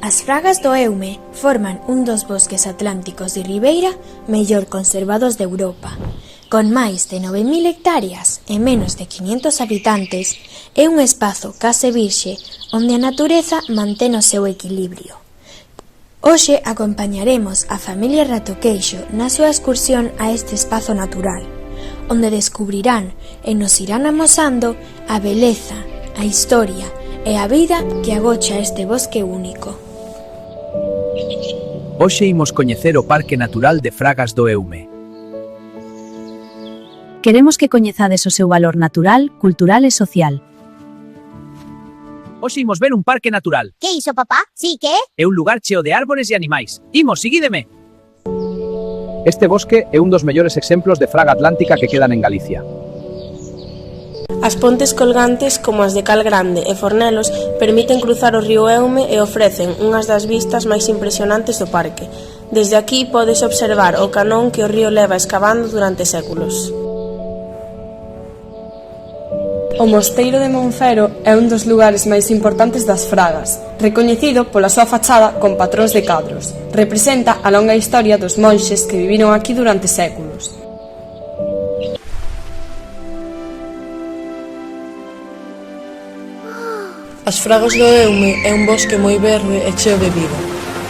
As fragas do Eume forman un dos bosques atlánticos de ribeira mellor conservados de Europa. Con máis de 9.000 hectáreas e menos de 500 habitantes, é un espazo case virxe onde a natureza mantén o seu equilibrio. Hoxe acompañaremos a familia Ratoqueixo na súa excursión a este espazo natural, onde descubrirán e nos irán amosando a beleza, a historia e a vida que agocha este bosque único. Hoxe imos coñecer o Parque Natural de Fragas do Eume. Queremos que coñezades o seu valor natural, cultural e social. Hoxe imos ver un parque natural. Que iso, papá? Sí, que? É un lugar cheo de árbores e animais. Imos, seguídeme. Este bosque é un dos mellores exemplos de fraga atlántica que quedan en Galicia. As pontes colgantes, como as de Cal Grande e Fornelos, permiten cruzar o río Eume e ofrecen unhas das vistas máis impresionantes do parque. Desde aquí podes observar o canón que o río leva escavando durante séculos. O mosteiro de Monfero é un dos lugares máis importantes das Fragas, recoñecido pola súa fachada con patróns de cadros. Representa a longa historia dos monxes que viviron aquí durante séculos. As Fragas do Eume é un bosque moi verde e cheo de vida,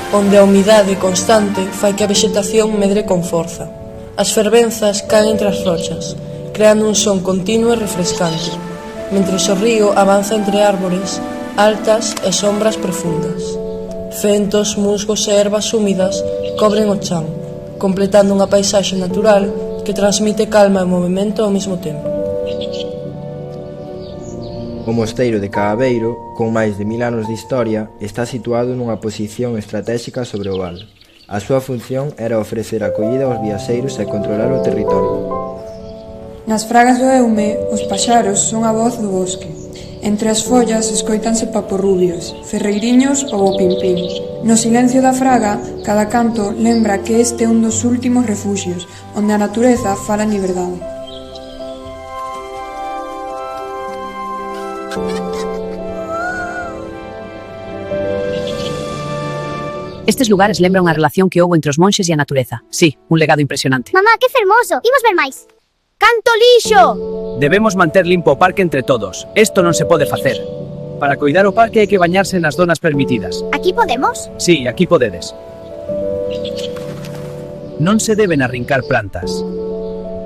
onde a humidade constante fai que a vexetación medre con forza. As fervenzas caen entre as rochas, creando un son continuo e refrescante, mentres o río avanza entre árbores altas e sombras profundas. Fentos, musgos e ervas húmidas cobren o chan, completando unha paisaxe natural que transmite calma e movimento ao mesmo tempo. O mosteiro de Caaveiro, con máis de 1000 anos de historia, está situado nunha posición estratéxica sobre o val. A súa función era ofrecer acollida aos viaxeiros e controlar o territorio. Nas Fragas do Eume, os paxaros son a voz do bosque. Entre as follas escoitanse paporrubios, ferreiriños ou o pimpín. No silencio da fraga, cada canto lembra que este é un dos últimos refuxios, onde a natureza fala en liberdade. Estes lugares lembran a relación que houbo entre os monxes e a natureza. Sí, un legado impresionante. Mamá, que fermoso! Imos ver máis. Canto lixo! Debemos manter limpo o parque entre todos. Isto non se pode facer. Para coidar o parque hai que bañarse nas zonas permitidas. Aquí podemos? Sí, aquí podedes. Non se deben arrincar plantas.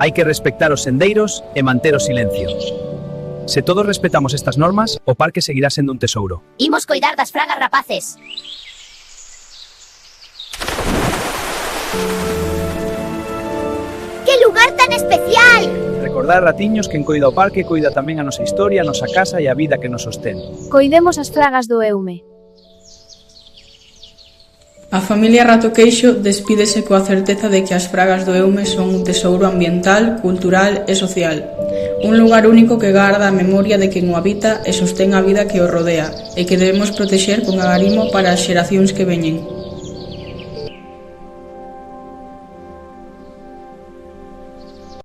Hai que respectar os sendeiros e manter o silencio. Se todos respetamos estas normas, o parque seguirá sendo un tesouro. Imos coidar das fragas rapaces. Que lugar tan especial! Recordar, ratiños, que en coida o parque coida tamén a nosa historia, a nosa casa e a vida que nos sostén. Coidemos as fragas do Eume. A familia Ratoqueixo despídese coa certeza de que as Fragas do Eume son un tesouro ambiental, cultural e social. Un lugar único que garda a memoria de quen o habita e sostén a vida que o rodea e que debemos protexer con agarimo para as xeracións que veñen.